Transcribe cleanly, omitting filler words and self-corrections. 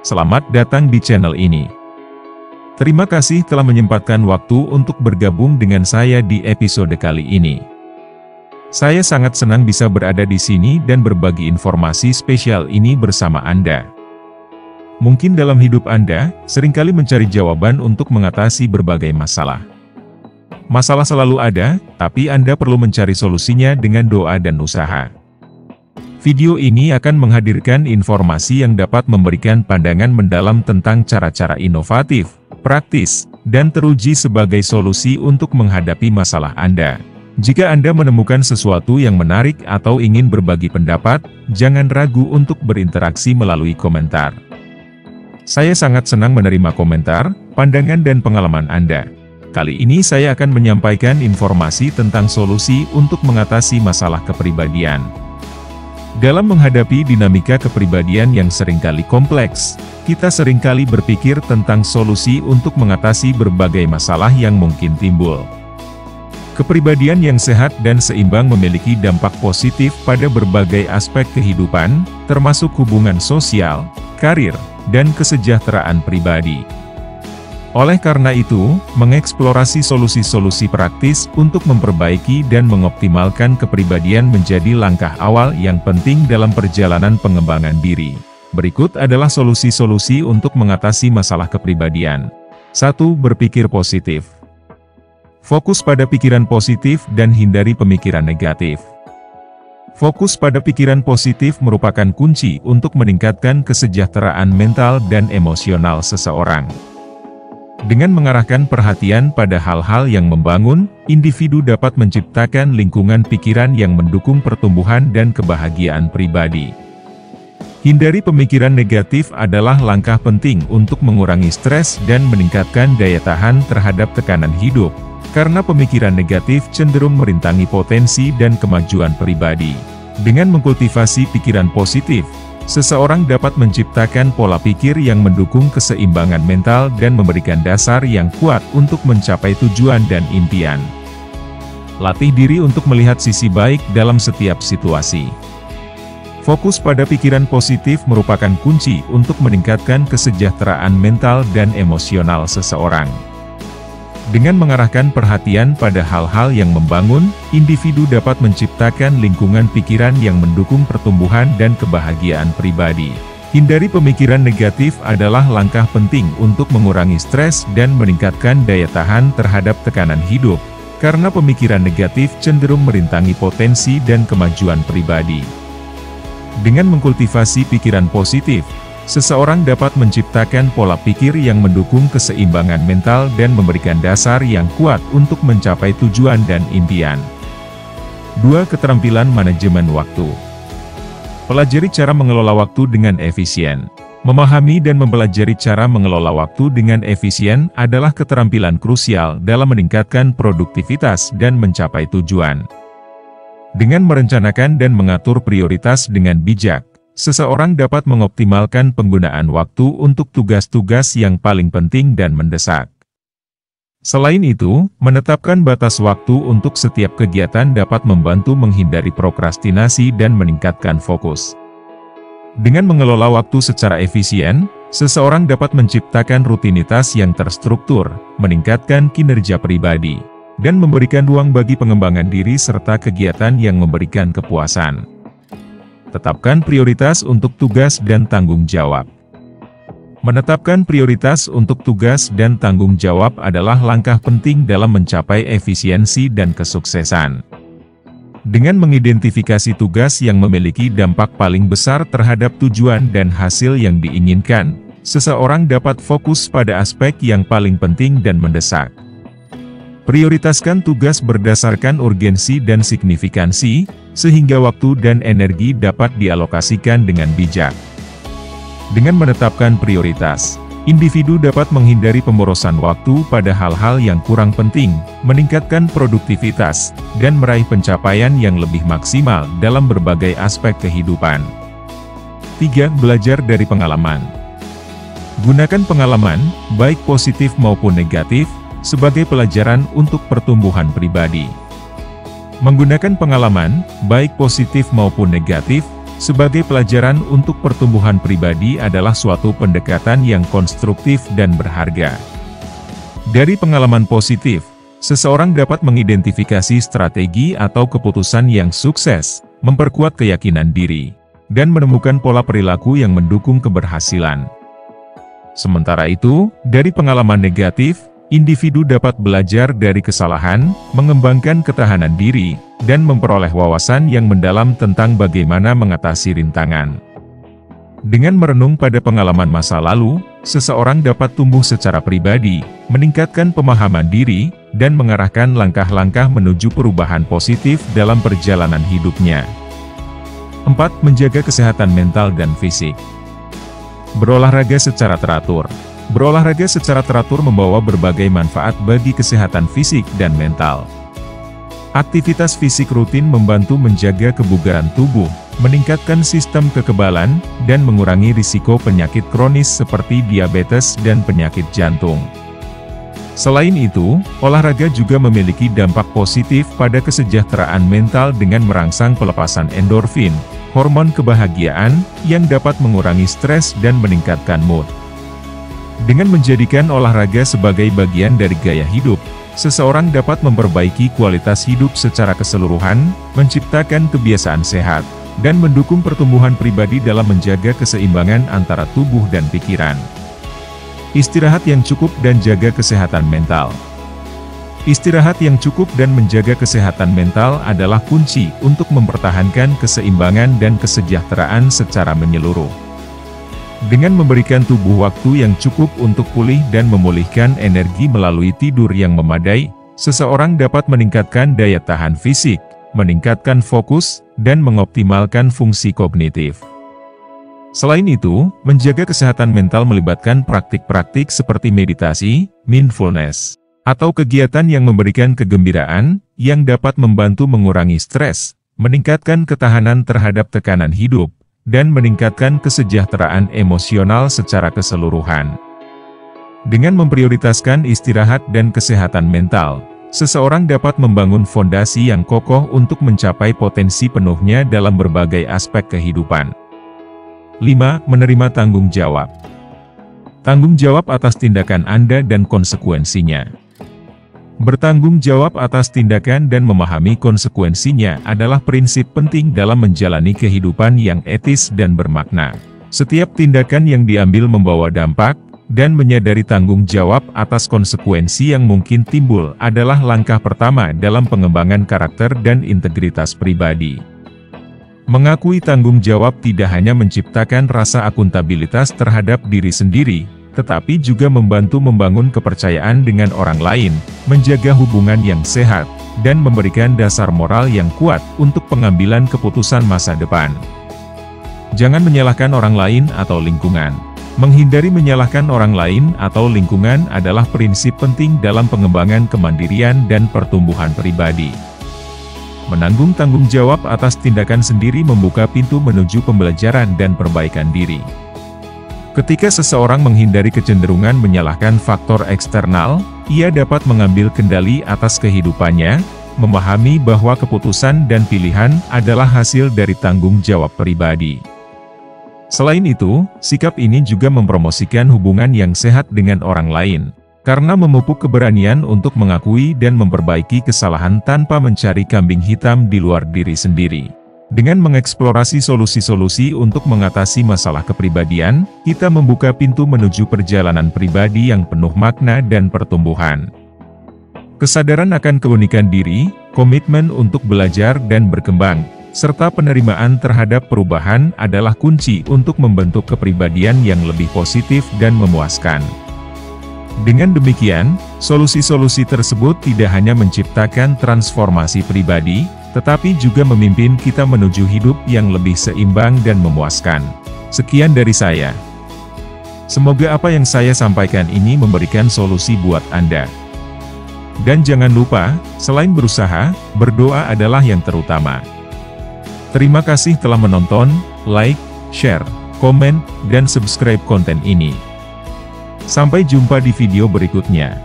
Selamat datang di channel ini. Terima kasih telah menyempatkan waktu untuk bergabung dengan saya di episode kali ini. Saya sangat senang bisa berada di sini dan berbagi informasi spesial ini bersama Anda. Mungkin dalam hidup Anda, seringkali mencari jawaban untuk mengatasi berbagai masalah. Masalah selalu ada, tapi Anda perlu mencari solusinya dengan doa dan usaha. Video ini akan menghadirkan informasi yang dapat memberikan pandangan mendalam tentang cara-cara inovatif, praktis, dan teruji sebagai solusi untuk menghadapi masalah Anda. Jika Anda menemukan sesuatu yang menarik atau ingin berbagi pendapat, jangan ragu untuk berinteraksi melalui komentar. Saya sangat senang menerima komentar, pandangan dan pengalaman Anda. Kali ini saya akan menyampaikan informasi tentang solusi untuk mengatasi masalah kepribadian. Dalam menghadapi dinamika kepribadian yang seringkali kompleks, kita seringkali berpikir tentang solusi untuk mengatasi berbagai masalah yang mungkin timbul. Kepribadian yang sehat dan seimbang memiliki dampak positif pada berbagai aspek kehidupan, termasuk hubungan sosial, karir, dan kesejahteraan pribadi. Oleh karena itu, mengeksplorasi solusi-solusi praktis untuk memperbaiki dan mengoptimalkan kepribadian menjadi langkah awal yang penting dalam perjalanan pengembangan diri. Berikut adalah solusi-solusi untuk mengatasi masalah kepribadian. 1. Berpikir positif. Fokus pada pikiran positif dan hindari pemikiran negatif. Fokus pada pikiran positif merupakan kunci untuk meningkatkan kesejahteraan mental dan emosional seseorang. Dengan mengarahkan perhatian pada hal-hal yang membangun, individu dapat menciptakan lingkungan pikiran yang mendukung pertumbuhan dan kebahagiaan pribadi. Hindari pemikiran negatif adalah langkah penting untuk mengurangi stres dan meningkatkan daya tahan terhadap tekanan hidup, karena pemikiran negatif cenderung merintangi potensi dan kemajuan pribadi. Dengan mengkultivasi pikiran positif, seseorang dapat menciptakan pola pikir yang mendukung keseimbangan mental dan memberikan dasar yang kuat untuk mencapai tujuan dan impian. Latih diri untuk melihat sisi baik dalam setiap situasi. Fokus pada pikiran positif merupakan kunci untuk meningkatkan kesejahteraan mental dan emosional seseorang. Dengan mengarahkan perhatian pada hal-hal yang membangun, individu dapat menciptakan lingkungan pikiran yang mendukung pertumbuhan dan kebahagiaan pribadi. Hindari pemikiran negatif adalah langkah penting untuk mengurangi stres dan meningkatkan daya tahan terhadap tekanan hidup, karena pemikiran negatif cenderung merintangi potensi dan kemajuan pribadi. Dengan mengkultivasi pikiran positif, seseorang dapat menciptakan pola pikir yang mendukung keseimbangan mental dan memberikan dasar yang kuat untuk mencapai tujuan dan impian. 2. Keterampilan manajemen waktu. Pelajari cara mengelola waktu dengan efisien. Memahami dan mempelajari cara mengelola waktu dengan efisien adalah keterampilan krusial dalam meningkatkan produktivitas dan mencapai tujuan. Dengan merencanakan dan mengatur prioritas dengan bijak, seseorang dapat mengoptimalkan penggunaan waktu untuk tugas-tugas yang paling penting dan mendesak. Selain itu, menetapkan batas waktu untuk setiap kegiatan dapat membantu menghindari prokrastinasi dan meningkatkan fokus. Dengan mengelola waktu secara efisien, seseorang dapat menciptakan rutinitas yang terstruktur, meningkatkan kinerja pribadi, dan memberikan ruang bagi pengembangan diri serta kegiatan yang memberikan kepuasan. Tetapkan prioritas untuk tugas dan tanggung jawab. Menetapkan prioritas untuk tugas dan tanggung jawab adalah langkah penting dalam mencapai efisiensi dan kesuksesan. Dengan mengidentifikasi tugas yang memiliki dampak paling besar terhadap tujuan dan hasil yang diinginkan, seseorang dapat fokus pada aspek yang paling penting dan mendesak. Prioritaskan tugas berdasarkan urgensi dan signifikansi, sehingga waktu dan energi dapat dialokasikan dengan bijak. Dengan menetapkan prioritas, individu dapat menghindari pemborosan waktu pada hal-hal yang kurang penting, meningkatkan produktivitas, dan meraih pencapaian yang lebih maksimal dalam berbagai aspek kehidupan. 3. Belajar dari pengalaman. Gunakan pengalaman, baik positif maupun negatif, sebagai pelajaran untuk pertumbuhan pribadi. Menggunakan pengalaman, baik positif maupun negatif, sebagai pelajaran untuk pertumbuhan pribadi adalah suatu pendekatan yang konstruktif dan berharga. Dari pengalaman positif, seseorang dapat mengidentifikasi strategi atau keputusan yang sukses, memperkuat keyakinan diri, dan menemukan pola perilaku yang mendukung keberhasilan. Sementara itu, dari pengalaman negatif, individu dapat belajar dari kesalahan, mengembangkan ketahanan diri, dan memperoleh wawasan yang mendalam tentang bagaimana mengatasi rintangan. Dengan merenung pada pengalaman masa lalu, seseorang dapat tumbuh secara pribadi, meningkatkan pemahaman diri, dan mengarahkan langkah-langkah menuju perubahan positif dalam perjalanan hidupnya. 4. Menjaga kesehatan mental dan fisik. Berolahraga secara teratur. Berolahraga secara teratur membawa berbagai manfaat bagi kesehatan fisik dan mental. Aktivitas fisik rutin membantu menjaga kebugaran tubuh, meningkatkan sistem kekebalan, dan mengurangi risiko penyakit kronis seperti diabetes dan penyakit jantung. Selain itu, olahraga juga memiliki dampak positif pada kesejahteraan mental dengan merangsang pelepasan endorfin, hormon kebahagiaan, yang dapat mengurangi stres dan meningkatkan mood. Dengan menjadikan olahraga sebagai bagian dari gaya hidup, seseorang dapat memperbaiki kualitas hidup secara keseluruhan, menciptakan kebiasaan sehat, dan mendukung pertumbuhan pribadi dalam menjaga keseimbangan antara tubuh dan pikiran. Istirahat yang cukup dan jaga kesehatan mental. Istirahat yang cukup dan menjaga kesehatan mental adalah kunci untuk mempertahankan keseimbangan dan kesejahteraan secara menyeluruh. Dengan memberikan tubuh waktu yang cukup untuk pulih dan memulihkan energi melalui tidur yang memadai, seseorang dapat meningkatkan daya tahan fisik, meningkatkan fokus, dan mengoptimalkan fungsi kognitif. Selain itu, menjaga kesehatan mental melibatkan praktik-praktik seperti meditasi, mindfulness, atau kegiatan yang memberikan kegembiraan, yang dapat membantu mengurangi stres, meningkatkan ketahanan terhadap tekanan hidup, dan meningkatkan kesejahteraan emosional secara keseluruhan. Dengan memprioritaskan istirahat dan kesehatan mental, seseorang dapat membangun fondasi yang kokoh untuk mencapai potensi penuhnya dalam berbagai aspek kehidupan. 5. Menerima tanggung jawab. Tanggung jawab atas tindakan Anda dan konsekuensinya. Bertanggung jawab atas tindakan dan memahami konsekuensinya adalah prinsip penting dalam menjalani kehidupan yang etis dan bermakna. Setiap tindakan yang diambil membawa dampak, dan menyadari tanggung jawab atas konsekuensi yang mungkin timbul adalah langkah pertama dalam pengembangan karakter dan integritas pribadi. Mengakui tanggung jawab tidak hanya menciptakan rasa akuntabilitas terhadap diri sendiri, tetapi juga membantu membangun kepercayaan dengan orang lain, menjaga hubungan yang sehat, dan memberikan dasar moral yang kuat untuk pengambilan keputusan masa depan. Jangan menyalahkan orang lain atau lingkungan. Menghindari menyalahkan orang lain atau lingkungan adalah prinsip penting dalam pengembangan kemandirian dan pertumbuhan pribadi. Menanggung tanggung jawab atas tindakan sendiri membuka pintu menuju pembelajaran dan perbaikan diri. Ketika seseorang menghindari kecenderungan menyalahkan faktor eksternal, ia dapat mengambil kendali atas kehidupannya, memahami bahwa keputusan dan pilihan adalah hasil dari tanggung jawab pribadi. Selain itu, sikap ini juga mempromosikan hubungan yang sehat dengan orang lain, karena memupuk keberanian untuk mengakui dan memperbaiki kesalahan tanpa mencari kambing hitam di luar diri sendiri. Dengan mengeksplorasi solusi-solusi untuk mengatasi masalah kepribadian, kita membuka pintu menuju perjalanan pribadi yang penuh makna dan pertumbuhan. Kesadaran akan keunikan diri, komitmen untuk belajar dan berkembang, serta penerimaan terhadap perubahan adalah kunci untuk membentuk kepribadian yang lebih positif dan memuaskan. Dengan demikian, solusi-solusi tersebut tidak hanya menciptakan transformasi pribadi, tetapi juga memimpin kita menuju hidup yang lebih seimbang dan memuaskan. Sekian dari saya. Semoga apa yang saya sampaikan ini memberikan solusi buat Anda. Dan jangan lupa, selain berusaha, berdoa adalah yang terutama. Terima kasih telah menonton, like, share, komen, dan subscribe konten ini. Sampai jumpa di video berikutnya.